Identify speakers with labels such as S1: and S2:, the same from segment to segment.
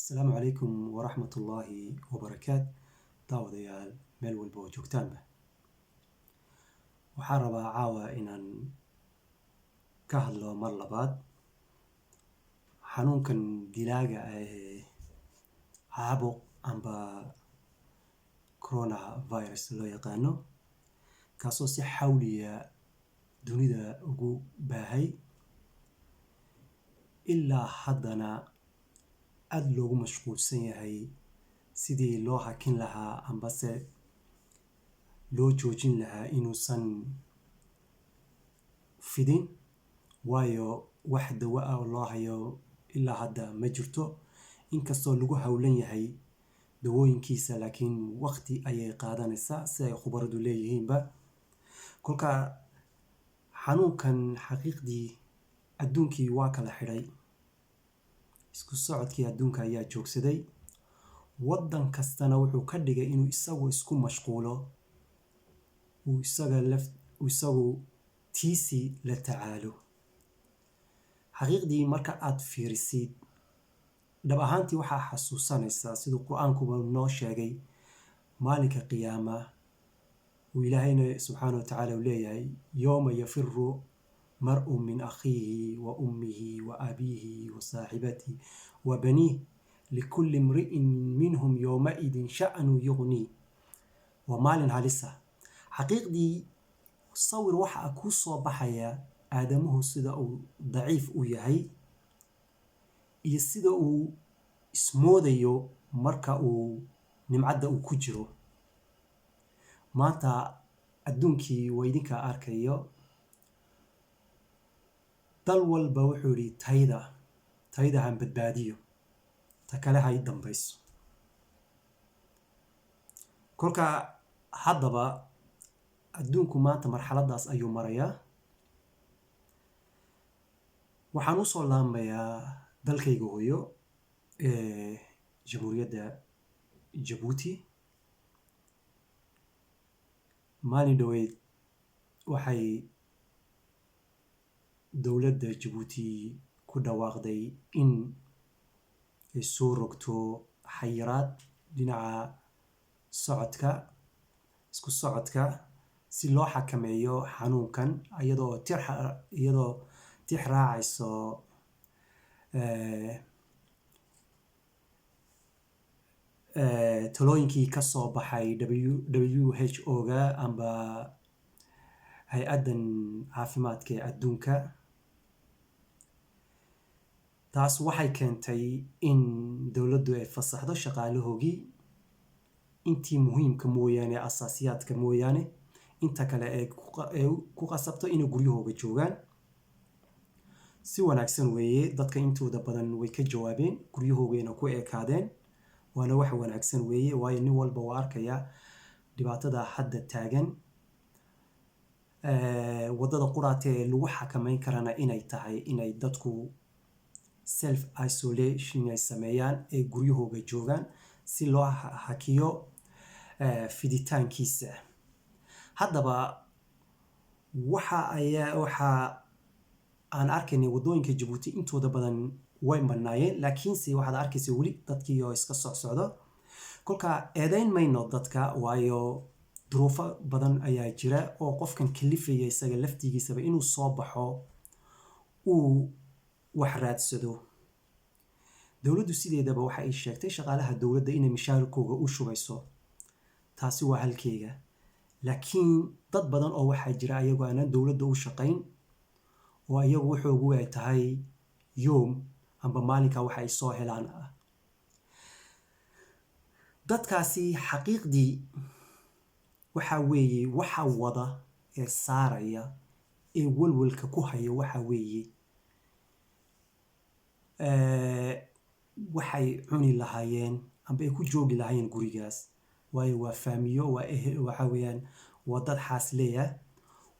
S1: السلام عليكم ورحمة الله وبركاته. داوديال meel walba oo joogtaanba waxaan rabaa caawa inaan ka hadlo mar labaad xanuunkan dilaaga ah ee caabuq amba coronavirus loo yaqaano kaasoo si xawliya dunida ugu baahay ilaa haddana aad loogu mashquulsan yahay sidii loo hakin lahaa ambase loo joojin lahaa inuusan fidin, waayo wax dawo ah oo loo hayo ilaa hadda ma jirto. Inkastoo lagu hawlan yahay dawooyinkiisa, laakiin waqti ayay qaadanaysaa si ay khubaradu leeyihiinba. Kolka xanuunkan xaqiiqdii adduunkii waa kala xidhay, isku socodkii adduunka ayaa joogsaday. Waddan kastana wuxuu ka dhigay inuu isagu isku mashquulo, uu isagu tiisii la tacaalo. Xaqiiqdii marka aad fiirisid dhab ahaantii waxaa xasuusanaysaa siduu qur-aankuba noo sheegay maalinka qiyaama uu ilaahayna subxaanahu wa tacaala uu leeyahay yowma yafiru mar'u min akhiihi wa ummihi wa abiihi wa saaxibatihi wa baniih likulli imri'in minhum yowmaidin sha'nu yugnii. waa maalin halisa. Xaqiiqdii sawir waxaa kuu soo baxaya aadamuhu sida uu daciif u yahay iyo sida uu ismoodayo marka uu nimcadda uu ku jiro. Maanta adduunkii waa idinka arkayo, dal walba wuxuu yidhi tayda han badbaadiyo, ta kale ha i dambayso. Kolka haddaba adduunku maanta marxaladaas ayuu marayaa. waxaan u soo laamayaa dalkayga hooyo ee jamhuuriyadda Jabuuti. maalin dhoweyd waxay dowladda Jabuuti ku dhawaaqday in ay soo rogto xayiraad dhinaca isku socodka si loo xakameeyo xanuunkan, iyadoo tix raacayso talooyinkii ka soo baxay WHO-ga amba hay-addan caafimaadka ee adduunka. taas waxay keentay in dowladdu ay fasaxdo shaqaalahoogii intii muhiimka mooyaane, asaasiyaadka mooyaane, inta kale ay ku qasabto inay guryahooga joogaan. si wanaagsan weeye, dadka intooda badan way ka jawaabeen, guryahoogayna ku ekaadeen. waana wax wanaagsan weeye, waayo nin walba waa arkaya dhibaatada hadda taagan. waddada quraata ee lagu xakameyn karana inay tahay inay dadku self isolation ay sameeyaan, ay guryahooga joogaan si loo hakiyo fiditaankiisa. haddaba waxa aan arkaynay waddooyinka Jabuuti intooda badan way bannaayeen, laakiinse waxaad arkaysa weli dadkii oo iska socdo. kolka eedayn mayno dadka, waayo duruufo badan ayaa jira oo qofkan kalifaya isaga laftigiisaba inuu soo baxo uu wax raadsado. dowladdu sideedaba waxa ay sheegtay shaqaalaha dowladda inay mishaarkooga u shubayso. taasi waa halkeega. laakiin dad badan oo waxaa jira ayagu aanan dowladda u shaqayn, oo iyagu wuxuugu ay tahay yoom amba maalinka waxa ay soo helaan ah. dadkaasi xaqiiqdii waxa weeye waxa wada ee saaraya ee walwalka ku haya waxa weeye waxay cuni lahaayeen amba ay ku joogi lahaayeen gurigaas, waayo waa faamiyo, waxa weeyaan waa dad xaasleya,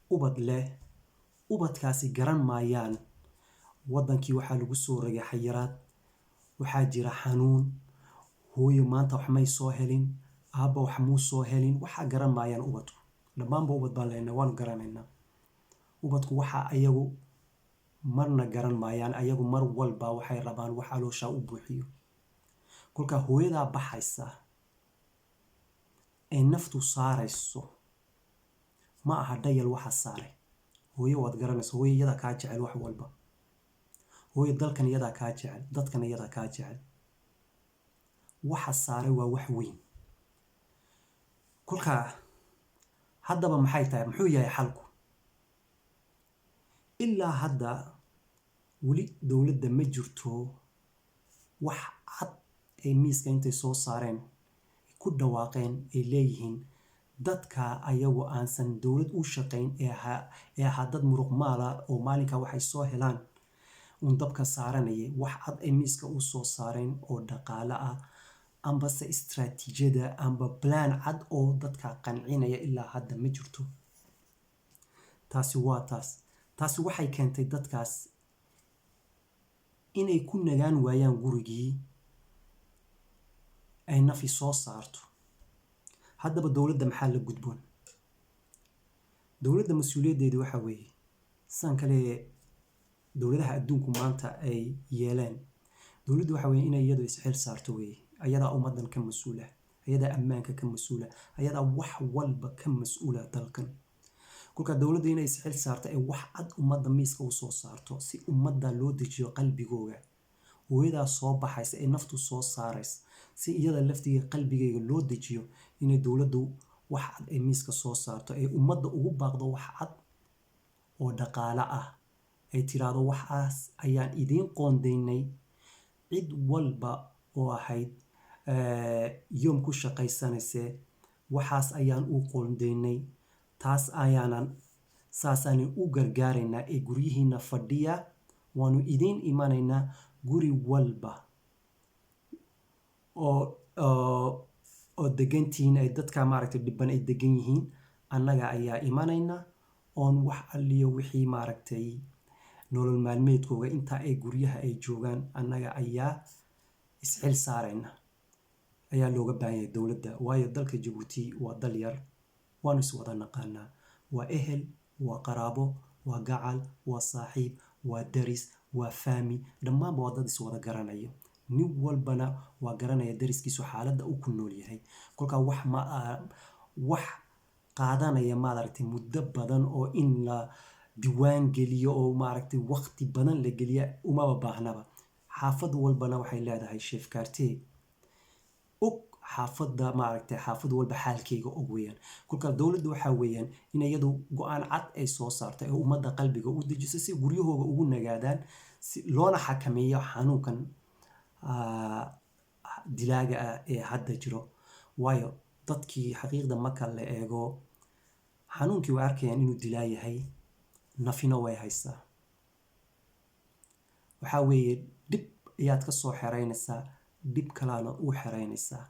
S1: ubad leh. ubadkaasi garan maayaan waddankii waxaa lagu soo rogay xayiraad, waxaa jira xanuun, hooyo maanta wax may soo helin, aabba wax muu soo helin, waxaa garan maayaan ubadku. dhammaanba ubad baan leynaa, waanu garanaynaa. ubadku waxa ayagu marna garan maayaan, ayagu mar walba waxay rabaan wax caloosha u buuxiyo. kolkaa hooyadaa baxaysa ee naftu saarayso ma aha dhayal waxa saaray. hooyo waad garanaysa, hooyo iyadaa kaa jecel wax walba. hooyo dalkan iyadaa kaa jecel, dadkan iyadaa kaa jecel. waxa saaray waa wax weyn. kolkaa haddaba maxay tahay, muxuu yahay xalku? ilaa hadda weli dowladda ma jirto wax cad ay miiska intay soo saareen ku dhawaaqeen ay leeyihiin dadka ayagu aansan dowlad u shaqayn ee ahaa dad muruq maala oo maalinka waxay soo helaan uun dabka saaranayay, wax cad ay miiska u soo saareen oo dhaqaale ah ambase istaraatiijiyada amba plan cad oo dadka qancinaya ilaa hadda ma jirto. taasi waa taasi waxay keentay dadkaas inay ku nagaan waayaan gurigii ay nafi soo saarto. haddaba dowladda maxaa la gudboon? dowladda mas-uuliyaddeedu waxa weeye san kale dowladaha adduunku maanta ay yeeleen. dowladdu waxa weeye inay iyadu isxil saarto weeye. ayadaa ummadan ka mas-uula, ayadaa ammaanka ka mas-uula, ayadaa wax walba ka mas-uula dalkan. kolkaa dowladda inay isxil saarto ee wax cad ummadda miiska u soo saarto si ummadda loo dejiyo qalbigooga. hooyadaa soo baxaysa ee naftu soo saaraysa si iyada laftiga qalbigayga loo dejiyo, inay dowladdu wax cad ay miiska soo saarto ee ummadda ugu baaqdo wax cad oo dhaqaale ah. ay tiraahdo waxaas ayaan idiin qoondaynay. cid walba oo ahayd yoom ku shaqaysanayse waxaas ayaan u qoondaynay, taas saasaanan u gargaaraynaa ee guryihiina fadhiya, waanu idiin imanaynaa guri walba oo degantihiin ay dadka maaragtay dhiban ay degan yihiin. annaga ayaa imanayna oon wax alliyo wixii maaragtay nolol maalmeedkooga intaa ay guryaha ay joogaan annaga ayaa isxil saarayna. ayaa looga baahan yahay dowladda. waayo dalka Jabuuti waa dal yar, waanu iswada naqaanaa. waa ehel, waa qaraabo, waa gacal, waa saaxiib, waa daris, waa faami, dhammaanba waa dad iswada garanayo. nin walbana waa garanaya dariskiisu xaaladda uu ku nool yahay. kolkaa wax qaadanaya maaragtay muddo badan oo in la diwaan geliyo oo maaragtay waqti badan la geliya umaba baahnaba. xaafad walbana waxay leedahay chef quartier og xaafadda maaragtay xaafad walba xaalkeyga og weeyaan. kolkaa dowladda waxaa weeyaan in iyadu go-aan cad ay soo saartay ee ummadda qalbiga u dejiso si guryahooga ugu nagaadaan, si loona xakameeyo xanuunkan dilaaga ah ee hadda jiro. waayo dadkii xaqiiqda marka la eego xanuunkii way arkayaan inuu dilaa yahay, nafina way haysaa. waxaa weeye dhib ayaad ka soo xeraynaysaa, dhib kalaana u xeraynaysaa.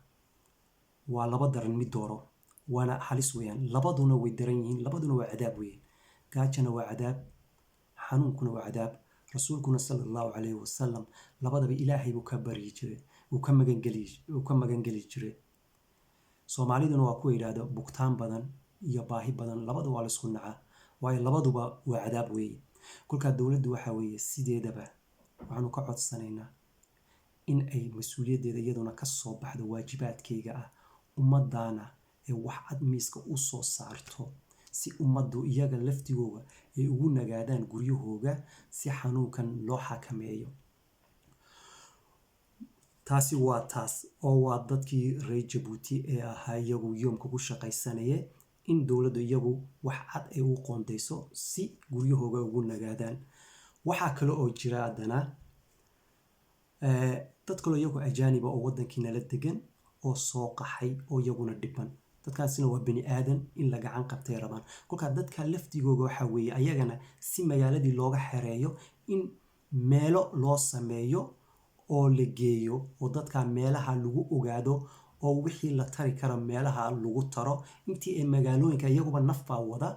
S1: waa laba daran mid dooro, waana halis weeyaan. labaduna way daran yihiin, labaduna waa cadaab weeyaan. gaajana waa cadaab, xanuunkuna waa cadaab. rasuulkuna sala allahu calayhi wasalam labadaba ilaahay buu ka baryi jiray, uu ka magangeli jiray. soomaaliduna waa kuwa yidhaahdo bugtaan badan iyo baahi badan labada waa laisku nacaa, waayo labaduba waa cadaab weeye. kolkaa dowladdu waxaa weeye sideedaba waxaanu ka codsanaynaa in ay mas-uuliyaddeeda iyaduna ka soo baxdo waajibaadkayga ah ummaddaana ee wax cad miiska u soo saarto si ummaddu iyaga laftigooga ay ugu nagaadaan guryahooga si xanuunkan loo xakameeyo. taasi waa taas oo waa dadkii reer Jabuuti ee ahaa iyagu yoomka ku shaqaysanaya in dowladdu iyagu wax cad ay u qoondayso si guryahooga ugu nagaadaan. waxaa kale oo jira haddana dad kaloo iyagu ajaaniba oo waddankii nala degan oo soo qaxay oo iyaguna dhiban. dadkaasina waa bani aadan in la gacan qabtay rabaan. kolkaa dadka laftigooga waxaa weeye ayagana si magaaladii looga xereeyo in meelo loo sameeyo oo la geeyo oo dadka meelaha lagu ogaado oo wixii la tari karo meelaha lagu taro. intii ay magaalooyinka iyaguba naf baa wada,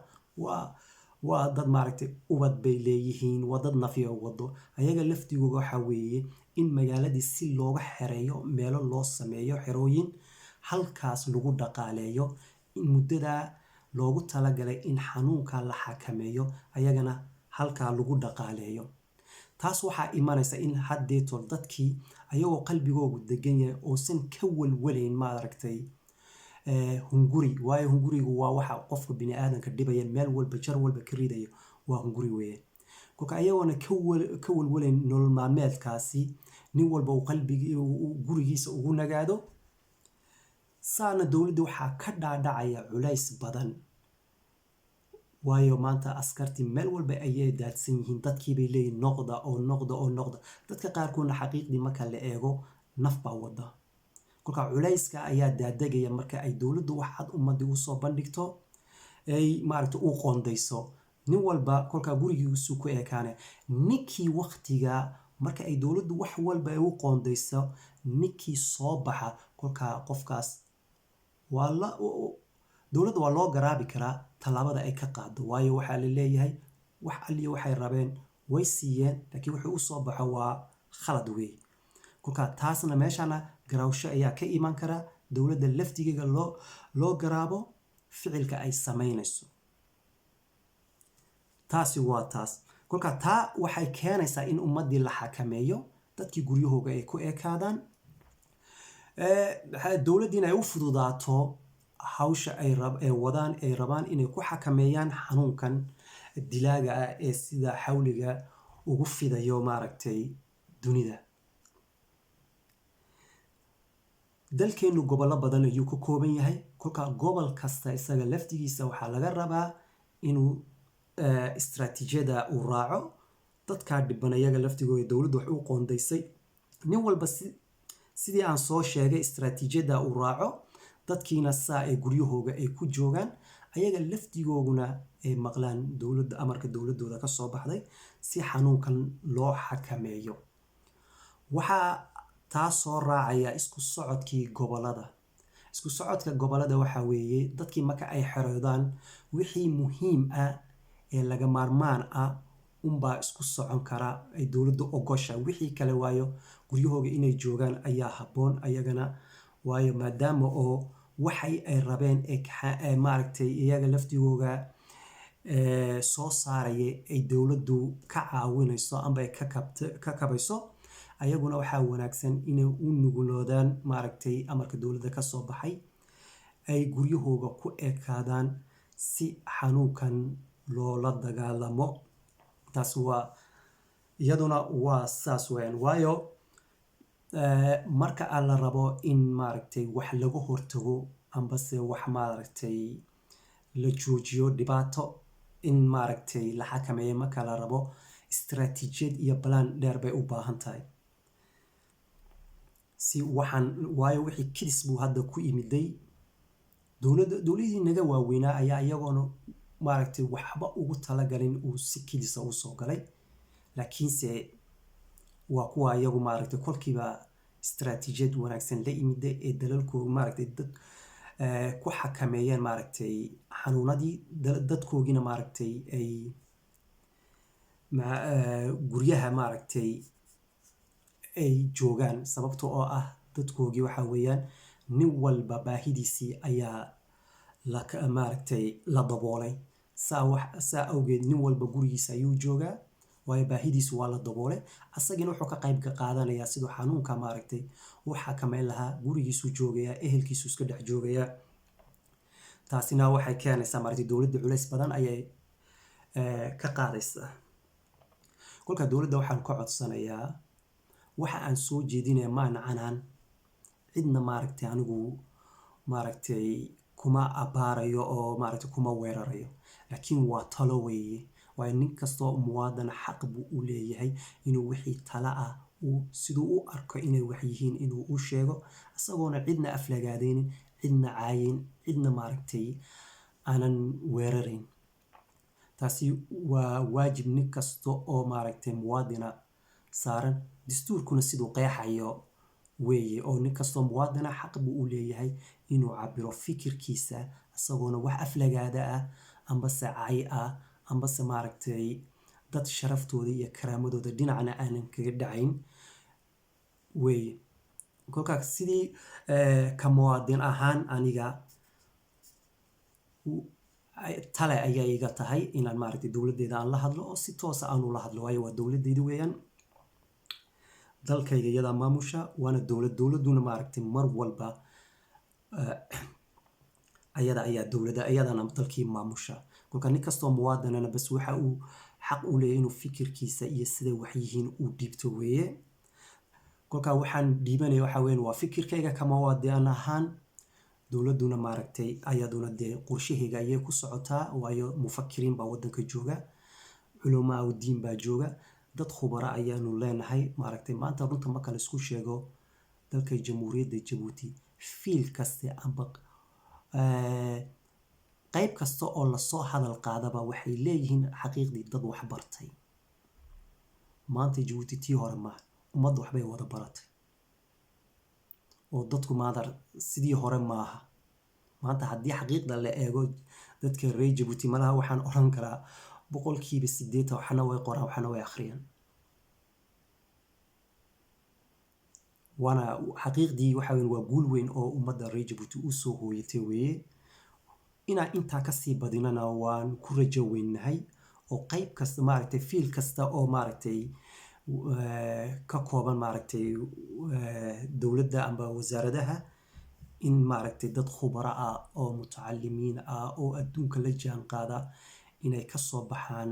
S1: waa dad maaragtay ubad bay leeyihiin, waa dad nafiya wado. ayaga laftigooga waxaa weeye in magaaladii si looga xereeyo meelo loo sameeyo xerooyin, halkaas lagu dhaqaaleeyo in muddadaa loogu talagalay in xanuunka la xakameeyo ayagana halkaa lagu dhaqaaleeyo. taas waxaa imanaysa in haddeeto dadkii ayagoo qalbigoogu degan yahay oosan ka walwalayn maaragtay hunguri. waayo hungurigu waa waxa qofka bini aadanka dhibaya, meel walba jar walba ka ridaya, waa hunguri weeye. kolka ayagoona ka walwalayn nolol maalmeedkaasi, nin walba uu gurigiisa ugu nagaado. saana dowladda waxaa ka dhaadhacaya culays badan, waayo maanta askartii meel walba ayay daadsan yihiin, dadkiibay leeyihin noqda oo noqda oo noqda. dadka qaarkoodna xaqiiqdii marka la eego naf baa wada. kolka culayska ayaa daadegaya marka ay dowladdu wax cad ummadii usoo bandhigto, ay maaragta u qoondayso. nin walba kolkaa gurigiisu ku ekaanaya. ninkii waktiga marka ay dowladdu wax walba ay u qoondayso, ninkii soo baxa kolkaa qofkaas dowladda waa loo garaabi karaa tallaabada ay ka qaado, waayo waxaa la leeyahay wax alliya waxay rabeen way siiyeen, laakiin wuxuu u soo baxo waa khalad weey. kolkaa taasna meeshana garaawsho ayaa ka iman karaa, dowladda laftigeega loo garaabo ficilka ay samaynayso. taasi waa taas. kolkaa taa waxay keenaysaa in ummaddii la xakameeyo, dadkii guryahooga ay ku ekaadaan, dowladdiina ay u fududaato hawsha ay wadaan, ay rabaan inay ku xakameeyaan xanuunkan dilaaga ah ee sida xawliga ugu fidayo maaragtay dunida. dalkeennu gobollo badan ayuu ka kooban yahay. kolkaa gobol kasta isaga laftigiisa waxaa laga rabaa inuu istaraatiijiyada uu raaco. dadkaa dhiban ayaga laftigooda dowladdu wax u qoondaysay, nin walba sidii aan soo sheegay istaraatiijiyada uu raaco, dadkiina saa ay guryahooga ay ku joogaan, ayaga laftigooguna ay maqlaan dowladda amarka dowladooda ka soo baxday si xanuunkan loo xakameeyo. waxaa taa soo raacaya isku socodkii gobolada. isku socodka gobolada waxaa weeye dadkii marka ay xeroodaan, wixii muhiim ah ee laga maarmaan ah unbaa isku socon kara, ay dowladdu ogosha. wixii kale waayo guryahooga inay joogaan ayaa habboon ayagana, waayo maadaama oo waxay ay rabeen ee maaragtay iyaga laftigooga soo saaraya ay dowladdu ka caawinayso amba ay ka kabayso, ayaguna waxaa wanaagsan inay u nuguloodaan maaragtay amarka dowladda ka soo baxay, ay guryahooga ku ekaadaan si xanuunkan loola dagaalamo. taas waa iyaduna waa saas weyaan. waayo marka aan la rabo in maaragtay wax laga hortago ambase wax maaragtay la joojiyo dhibaato, in maaragtay la xakameeyo marka la rabo, istaraatiijiyad iyo balaan dheer bay u baahan tahay. waayo wixii kidis buu hadda ku imiday. dowladii naga waaweynaa ayaa iyagoona maaragtay waxba ugu talagalin uu si kidisa usoo galay, laakiinse waa kuwa iyagu maaragtay kolkiiba istaraatiijiyad wanaagsan la imida ee dalalkooga maaragtay dad ku xakameeyeen maaragtay xanuunadii, dadkoogina maaragtay ay guryaha maaragtay ay joogaan. sababta oo ah dadkoogii waxaa weeyaan nin walba baahidiisii ayaa maaragtay la daboolay. saa awgeed nin walba gurigiisa ayuu joogaa, waayo baahidiisu waa la daboolay. asagina wuxuu ka qayb qaadanayaa siduu xanuunka maaragtay u xakameyn lahaa. gurigiisuu joogayaa, ehelkiisu iska dhex joogayaa. taasina waxay keenaysaa maaragtay dowladda culays badan ayay ka qaadaysaa. kolka dowladda waxaan ka codsanayaa, waxa aan soo jeedinaya maana canaan cidna maaragtay anigu maaragtay kuma abaarayo oo maaragtay kuma weerarayo, laakiin waa talo weeye. waayo nin kastoo muwaadana xaq buu u leeyahay inuu wixii tala ah siduu u arko inay wax yihiin inuu u sheego, isagoona cidna aflagaadaynin, cidna caayin, cidna maaragtay aanan weerarayn. taasi waa waajib nin kasta oo maaragtay muwaadina saaran. dastuurkuna siduu qeexayo weeye, oo nin kastoo muwaadina xaq buu u leeyahay inuu cabiro fikirkiisa, isagoona wax aflagaada ah ambase cay ah ambase maaragtay dad sharaftooda iyo karaamadooda dhinacna aanan kaga dhacayn weeye. kolkaas sidii ka muwaadin ahaan aniga tale ayaa iga tahay inaan maaragtay dowladdeeda aan la hadlo, oo si toosa aan ula hadlo, waayo waa dowladdeeda weeyaan. dalkayga iyadaa maamusha, waana dowladuna maaragtay mar walba ayada ayaa dowladda ayadana dalkii maamusha. kolka nin kastoo muwaadinana bas waxa uu xaq u leeyahay inuu fikirkiisa iyo siday wax yihiin uu dhiibto weeye. kolka waxaan dhiibanaya waxa weyn waa fikirkayga ka muwaadin ahaan. dowladuna maaragtay ayaduna dee qorshahayga ayay ku socotaa, waayo mufakiriin baa wadanka jooga, culamaa u diin baa jooga, dad khubara ayaanu leenahay. maaragtay maanta runta marka la isku sheego dalka jamhuuriyadda Jabuuti fiil kaste amba qayb kasta oo lasoo hadal qaadaba waxay leeyihiin xaqiiqdii dad wax bartay. maanta Jabuuti tii hore maaha, ummadda waxbay wada baratay oo dadku maanta sidii hore maaha. maanta haddii xaqiiqda la eego dadka reer Jabuuti malaha waxaan oran karaa 80% waxna way qoraan waxna way akhriyaan. waana xaqiiqdii waxa weyn waa guul weyn oo ummadda reer Jabuuti u soo hooyatay weeye. inaan intaa kasii badinana waan ku rajo weynahay oo qayb kasta maaragtay fiil kasta oo maaragtay ka kooban maaragtay dowladda amba wasaaradaha in maaragtay dad khubaro ah oo mutacalimiin ah oo adduunka la jaan qaada inay kasoo baxaan.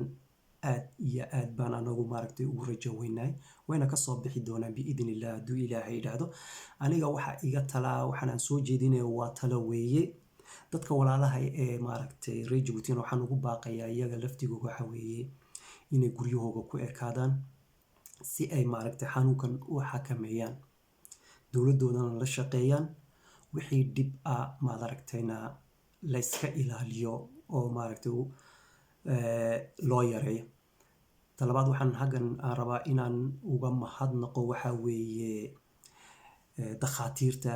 S1: aad iyo aad baan anagu maaragtay ugu rajo weynahay, wayna kasoo bixi doonaan biidn illah hadduu ilaahay yidhaahdo. aniga waxa iga talaa waxaan soo jeedinaya waa talo weeye. dadka walaalaha ee maaragtay reer Jabuutina waxaan ugu baaqayaa iyaga laftigooda waxa weeye inay guryahooga ku ekaadaan si ay maaragtay xanuunkan u xakameeyaan, dowladoodana la shaqeeyaan, wixii dhib ah maaragtayna la iska ilaaliyo oo maaragtay loo yareeyo. talabaad waxaan hagan rabaa inaan uga mahadnaqo waxa weeye dhakhaatiirta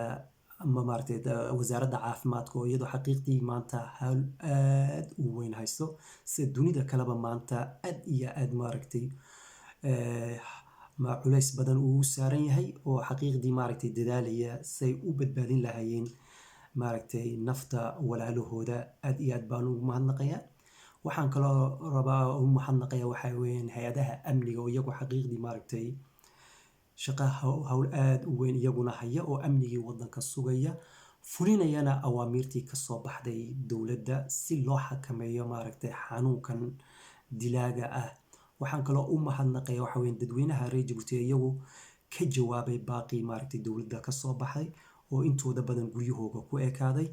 S1: ama maaragtay wasaaradda caafimaadka oo iyadoo xaqiiqdii maanta hawl aad u weyn haysto sida dunida kaleba maanta aad iyo aad maaragtay ma culays badan uu saaran yahay oo xaqiiqdii maaragtay dadaalaya say u badbaadin lahaayeen maaragtay nafta walaalahooda. aad iyo aad baan ugu mahadnaqayaa. waxaan kaloo rabaa u mahadnaqayaa waxa weeyaan hay-adaha amniga oo iyagu xaqiiqdii maaragtay shaqa hawl aad u weyn iyaguna haya oo amnigii wadanka sugaya, fulinayana awaamiirtii kasoo baxday dowladda si loo xakameeyo maaragtay xanuunkan dilaaga ah. waxaan kaloo u mahadnaqayaa waxa weyn dadweynaha reer Jabuuti iyagu ka jawaabay baaqii maaragtay dowladda kasoo baxay oo intooda badan guryahooga ku ekaaday.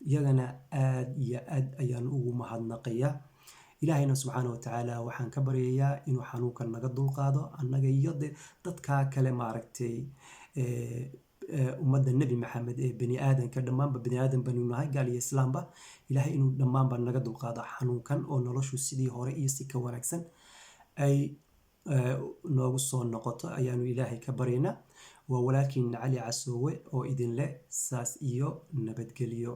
S1: iyagana aad iyo aad ayaan ugu mahadnaqayaa. ilaahayna subxaana watacaala waxaan ka baryayaa inuu xanuunkan naga dulqaado annaga iyo dadka kale maaragtay ummadda nebi maxamed ee bani aadanka dhammaanba bani aadan banu nahay gaal iyo islaamba. ilaahay inuu dhammaanba naga dulqaado xanuunkan oo noloshu sidii hore iyo si ka wanaagsan ay noogu soo noqoto ayaanu ilaahay ka baryaynaa. waa walaalkiin Cali Casoowe oo idin leh saas iyo nabadgelyo.